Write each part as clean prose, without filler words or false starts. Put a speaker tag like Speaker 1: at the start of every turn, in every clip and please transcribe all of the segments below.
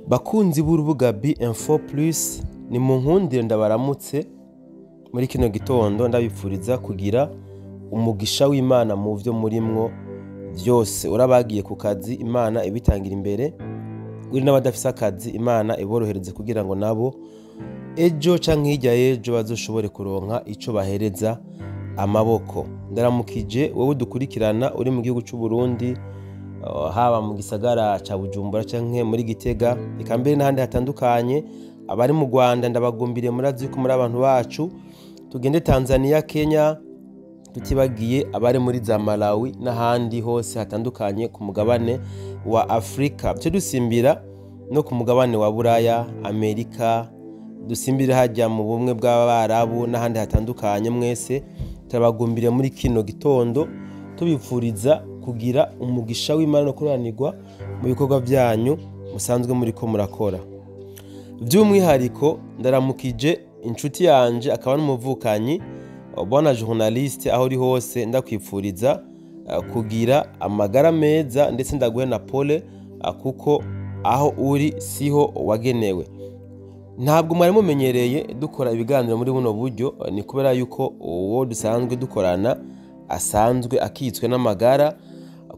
Speaker 1: Bakunzi b'urubuga B-Info+ ni mu nkundire ndabaramutse muri kino gitondo ndabipfuriza kugira umugisha w'Imana mu byo murimwo byose. Urabagiye ku kazi Imana ibitangira imbere, uri n'abadafise akazi Imana iborohereze kugira ngo nabo ejo canke hirya y'ejo bazoshobore kuronka ico bahereza amaboko. Ndaramukije wowe dukurikirana uri mu gihugu cy'u Burundi, haba mu gisagara ca Bujumbura canke muri Gitega, eka mbere n'ahandi hatandukanye. Abari mu Rwanda ndabagumbiriye, murazi ko muri abantu bacu. Tugende Tanzania, Kenya, tutibagiye abari muri za Malawi n'ahandi hose hatandukanye ku mugabane wa Afrika. Cyo dusimbira no ku mugabane wa Buraya, Amerika, dusimbira hajya mu bumwe bw'Abarabu n'ahandi hatandukanye. Mwese turabagumbiriye muri kino gitondo tubipfuriza kugira umugisha w'Imana no kuranirwa mu bikorwa byanyu musanzwe muri ko murakora. By'umwihariko ndaramukije inshuti yanje akaba n'umuvukanyi bwana journaliste, aho uri hose ndakwipfuriza kugira amagara meza, ndetse ndaguhe na pole kuko aho uri siho wagenewe. Ntabwo mwari mumenyereye dukora ibiganiro muri buno buryo, ni kubera yuko uwo dusanzwe dukorana asanzwe akitswe n'amagara.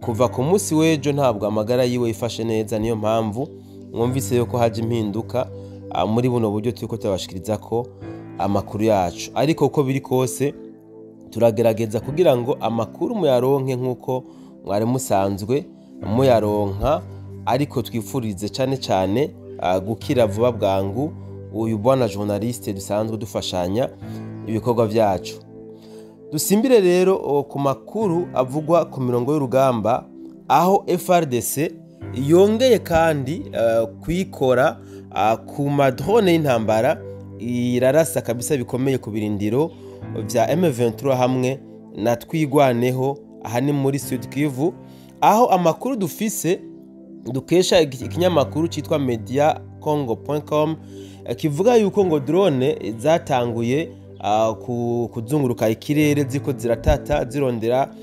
Speaker 1: Kuva ku munsi w'ejo ntabwo amagara yiwe yifashe neza, niyo mpamvu mwumvise yuko haje impinduka muri buno buryo turiko turabashikiriza ko amakuru yacu. Ariko uko biri kose turagerageza kugira ngo amakuru muyaronke nk'uko mwari musanzwe muyaronka, ariko twifurize cane cane gukira vuba bwangu uyu bwana journaliste dusanzwe dufashanya ibikorwa byacu. Dusimbire rero ku makuru avugwa ku mirongo y'urugamba, aho FRDC yongeye kandi kwikora ku madrone y'intambara, irarasa kabisa bikomeye ku birindiro vya M23 hamwe na twigwaneho aha ni muri Sud Kivu, aho amakuru dufise dukesha ikinyamakuru citwa mediacongo.com kivuga yuko ngo drone zatanguye kuzunguruka ikirere ziko ziratata zirondera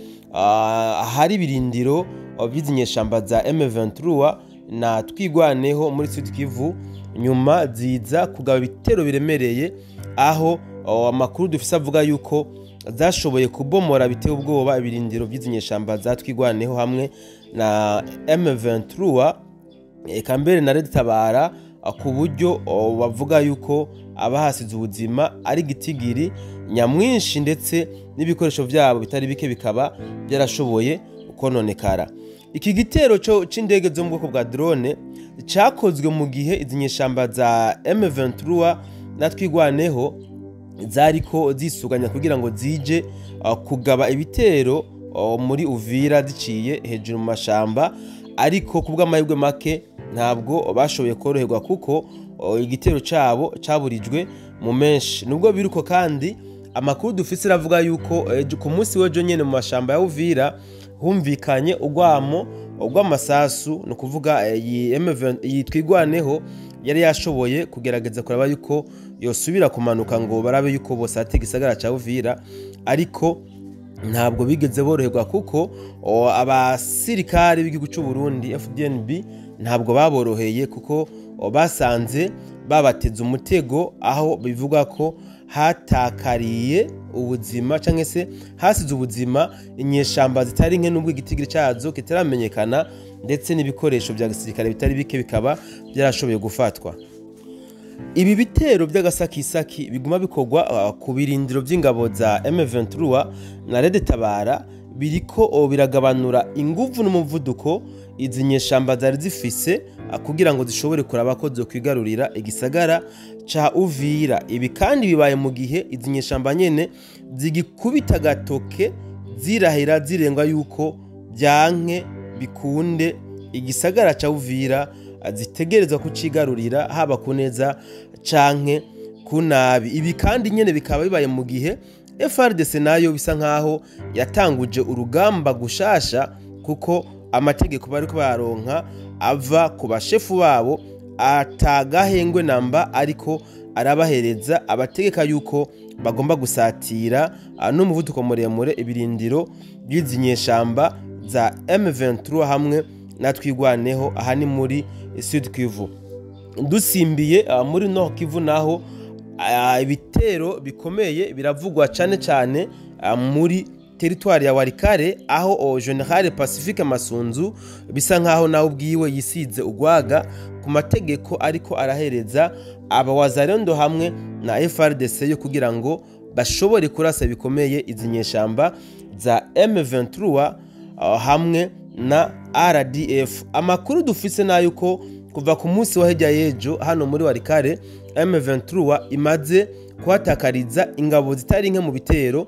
Speaker 1: hari birindiro by'inyeshamba za M23 na twigwaneho muri Sud Kivu, nyuma ziza kugaba ibitero biremereye, aho amakuru dufise avuga yuko zashoboye kubomora biteye ubwoba ibirindiro by'inyeshamba za twigwaneho hamwe na M23, eka mbere na Red Tabara, ku buryo bavuga yuko abahasize ubuzima ari gitigiri nyamwinshi, ndetse n'ibikoresho byabo bitari bike bikaba byarashoboye kononekara. Iki gitero c'indege zo mu bwoko bwa drone cyakozwe mu gihe izinyeshamba za M23 na twigwaneho zariko zisuganya kugira ngo zije kugaba ibitero muri Uvira ziciye hejuru mu mashamba, ariko kubw'amahirwe make ntabwo bashoboye koroherwa kuko igitero cabo caburijwe mu menshi. Nubwo biruko kandi amakuru dufise ravuga yuko ku munsi w'ejo nyene mu mashamba ya Uvira humvikanye ugwamo ugw'amasasu, no kuvuga twigwaneho yari yashoboye kugerageza kuraba yuko yosubira kumanuka ngo barabe yuko bose atega isagara ca Uvira, ariko ntabwo bigeze boroherwa kuko abasirikare b'igihugu cy'u Burundi FDNB ntabwo baboroheye, kuko basanze babateze umutego, aho bivuga ko hatakariye ubuzima canke se hasize ubuzima inyeshamba zitari nke, nubwo igitigiri cyazo kitaramenyekana, ndetse n'ibikoresho bya gisirikare bitari bike bikaba byarashoboye gufatwa. Ibi bitero by'agasakisaki biguma bikorwa ku birindiro by'ingabo za M23 na Red Tabara, biriko biragabanura inguvu n'umuvuduko izi nyeshamba zari zifise kugira ngo zishobore kuraba ko zo kwigarurira igisagara ca Uvira. Ibi kandi bibaye mu gihe izi nyeshamba nyene zigikubita gatoke zirahira zirengwa yuko byanke bikunde igisagara ca Uvira zitegerezwa kucigarurira, haba kuneza canke kunabi. Ibi kandi nyene bikaba bibaye mu gihe FRDC nayo bisa nkaho yatanguje urugamba gushasha, kuko amategeko bari ko baronka ava ku bashefu babo atagahengwe namba, ariko arabahereza abategeka yuko bagomba gusatira n'umuvuduko muremure ibirindiro by'izinyeshamba za M23 hamwe na twigwaneho aha ni muri Sud Kivu. dusimbiye muri Nord Kivu naho ibitero bikomeye biravugwa cyane muri teritwari ya Warikare aho General Pacifique Masunzu bisa nkaho nawe ubwiwe yisize ugwaga ku mategeko ariko arahereza abawazarendo hamwe na FRDC yo kugira ngo bashobore kurasa bikomeye izi nyeshamba za M23 hamwe na RDF. Amakuru dufise nayo ko kuva ku munsi wa hirya y'ejo hano muri Warikare M23 imaze kuhatakariza ingabo zitari nke mu bitero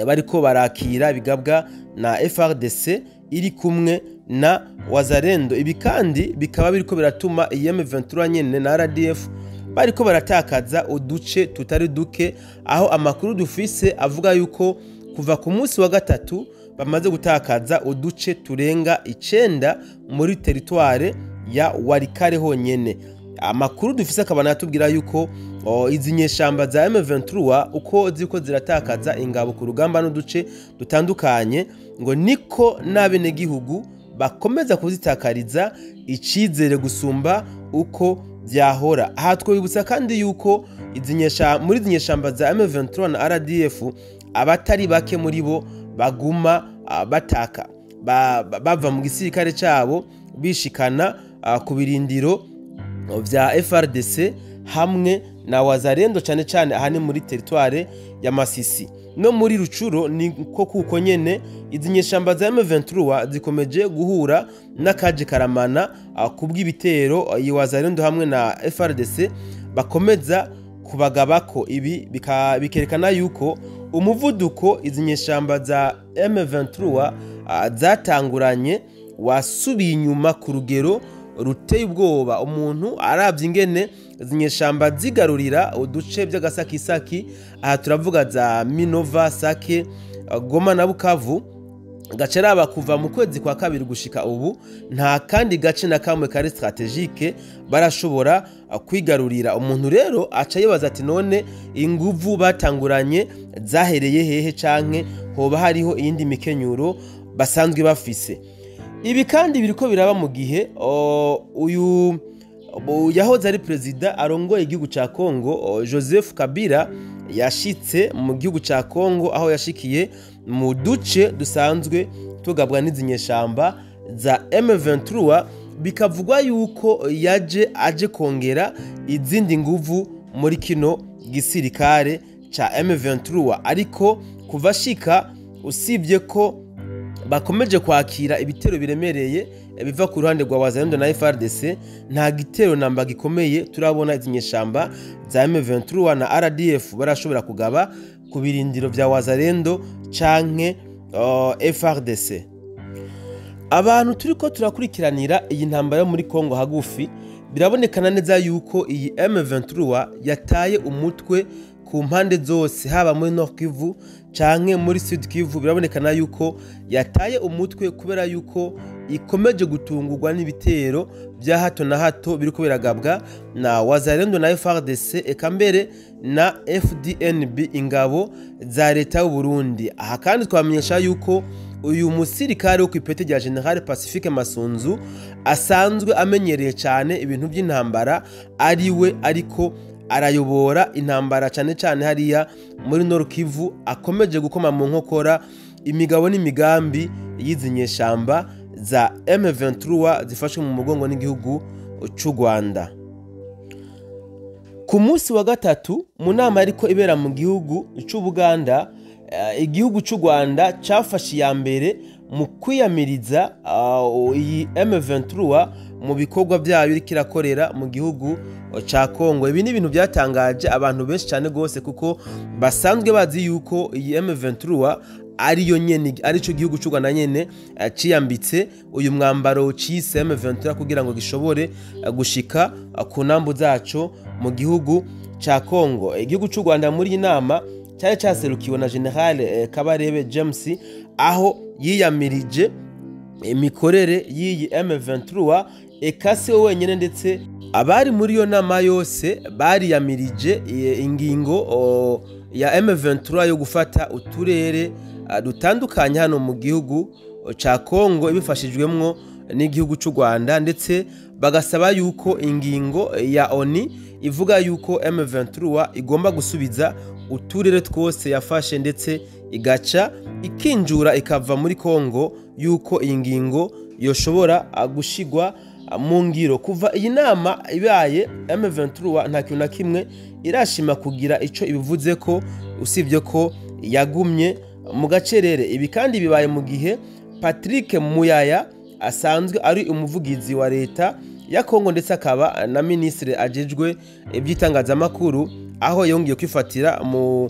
Speaker 1: bariko barakira bigabwa na FRDC iri kumwe na wazarendo. Ibi kandi bikaba biriko biratuma M23 nyene na RDF bariko baratakaza uduce tutari duke, aho amakuru dufise avuga yuko kuva ku munsi wa gatatu bamaze gutakaza uduce turenga 9 muri teritware ya Warikare honyene. Amakuru dufise akaba natubwira yuko izi nyeshamba za M23 uko ziko ziratakaza ingabo ku rugamba n'uduce dutandukanye ngo niko n'abene gihugu bakomeza kuzitakariza icizere gusumba uko byahora. Aha twibutsa kandi yuko muri izi nyeshamba za M23 na RDF abatari bake muri bo baguma bataka bava mu gisirikare cyabo bishikana ku birindiro vya FRDC hamwe na wazarendo cyane ahani muri teritware ya Masisi no muri Rucuro. Niko kuko nyene izi nyeshamba za M23 zikomeje guhura n'akaje karamana kubw'ibitero wazarendo hamwe na FRDC bakomeza kubagabako. Ibi bikerekana yuko umuvuduko izi nyeshamba za M23 zatanguranye wasubiye inyuma ku rugero ruteye ubwoba. Umuntu aravye ingene zinyeshamba zigarurira uduce by'agasakisaki, aha turavuga za Minova, Sake, Goma na Bukavu, gaceraba kuva mu kwezi kwa kabiri gushika ubu nta kandi gace na kamwe kari strategique barashobora kwigarurira. Umuntu rero aca yibaza ati none inguvu batanguranye zahereye hehe canke hoba hariho iyindi mikenyuro basanzwe bafise. Ibi kandi biriko biraba mu gihe uyu yahoze ari perezida arongoye igihugu ca Kongo Joseph Kabila yashitse mu gihugu ca Kongo, aho yashikiye mu duce dusanzwe tugabwa n'izinyeshamba za M23. Bikavugwa yuko aje kongera izindi nguvu muri kino gisirikare ca M23, ariko kuva shika usibye ko bakomeje kwakira ibitero biremereye biva ku ruhande rwa wazarendo na FRDC, nta gitero namba gikomeye turabona izinyeshamba za M23 na RDF barashobora kugaba ku birindiro vya wazarendo canke FRDC. Abantu turiko turakurikiranira iyi ntambara yo muri Kongo hagufi, birabonekana neza yuko iyi M23 yataye umutwe ku mpande zose, haba muri Nord Kivu canke muri Sud Kivu. Birabonekana yuko yataye umutwe kubera yuko ikomeje gutungurwa n'ibitero bya hato na hato biriko biragabwa na wazarendo na FRDC eka mbere na FDNB, ingabo za leta y'u Burundi. Aha kandi twamenyesha yuko uyu musirikare wo kwipete rya General Pacifique Masunzu asanzwe amenyereye cyane ibintu by'intambara, ariwe ariko arayobora intambara cyane hariya muri Nord Kivu, akomeje gukoma mu nkokora imigabo n'imigambi y'izinyeshamba za M23 zifashwe mu mugongo n'igihugu cy'u Rwanda. Ku munsi wa gatatu mu nama ariko ibera mu gihugu cy'u Buganda, igihugu cy'u Rwanda cyafashe ya mbere mu kwiyamiriza iyi M23 mu bikorwa byayo iriko irakorera mu gihugu ca Kongo. Ibi ni ibintu byatangaje abantu benshi cyane gose, kuko basanzwe bazi yuko iyi M23 ariyo nyene arico gihugu cy'u Rwanda nyene ciyambitse uyu mwambaro cise M23 kugira ngo gishobore gushika ku nambu zaco mu gihugu ca Kongo. Igihugu cy'u Rwanda muri inama cyari cyaserukiwe na General Kabarebe James, aho yiyamirije imikorere y'iyi M23 ekase wenyene, ndetse abari muri yo nama yose bariyamirije ingingo ya M23 yo gufata uturere dutandukanye hano mu gihugu ca Kongo ibifashijwemwo n'igihugu cy'u Rwanda, ndetse bagasaba yuko ingingo ya ONU ivuga yuko M23 igomba gusubiza uturere twose yafashe ndetse igaca ikinjura ikava muri Kongo, yuko iyi ngingo yoshobora gushigwa mu ngiro. Kuva iyi nama ibaye M23 nta kintu na kimwe irashima kugira ico ibivuze ko, usibye ko yagumye mu gacerere. Ibi kandi bibaye mu gihe Patrick Muyaya asanzwe ari umuvugizi wa leta ya Kongo ndetse akaba na ministre ajejwe iby'itangazamakuru, aho yongeye kwifatira mu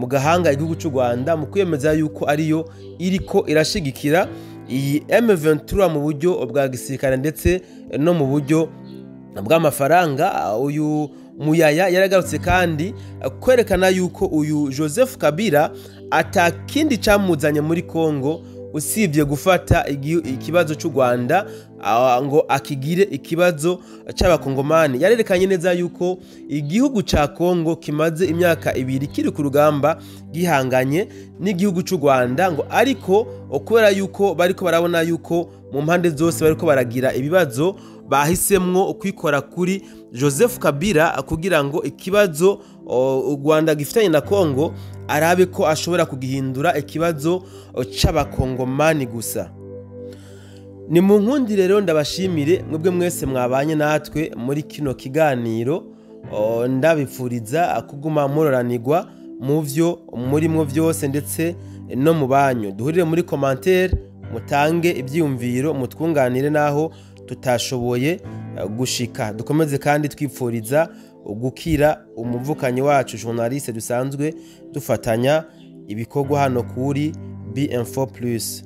Speaker 1: gahanga igihugu cy'u Rwanda mu kwemeza yuko ariyo iriko irashigikira iyi M23 mu buryo bwa gisirikare ndetse no mu buryo bw'amafaranga. Uyu Muyaya yaragarutse kandi kwerekana yuko uyu Joseph Kabila atakindi camuzanye muri Kongo usibye gufata ikibazo cy'u Rwanda ngo akigire ikibazo c'abakongomani. Yarerekanye neza yuko igihugu ca Kongo kimaze imyaka 2 kiri ku rugamba gihanganye n'igihugu cy'u Rwanda, ngo ariko kubera yuko bariko barabona yuko mu mpande zose bariko baragira ibibazo, bahisemwo kwikora kuri Joseph Kabila kugira ngo ikibazo u Rwanda gifitanye na Kongo arabe ko ashobora kugihindura ikibazo c'abakongomani gusa. Ni mu nkundi rero ndabashimire mwebwe mwese mwabanye natwe muri kino kiganiro, ndabipfuriza kuguma muroranirwa mu vyo murimo vyose ndetse no mu banyu. Duhurire muri commentaire, mutange ibyiyumviro, mutwunganire naho tutashoboye gushika. Dukomeze kandi twipfuriza gukira umuvukanyi wacu journaliste dusanzwe dufatanya ibikorwa hano kuri BM4+.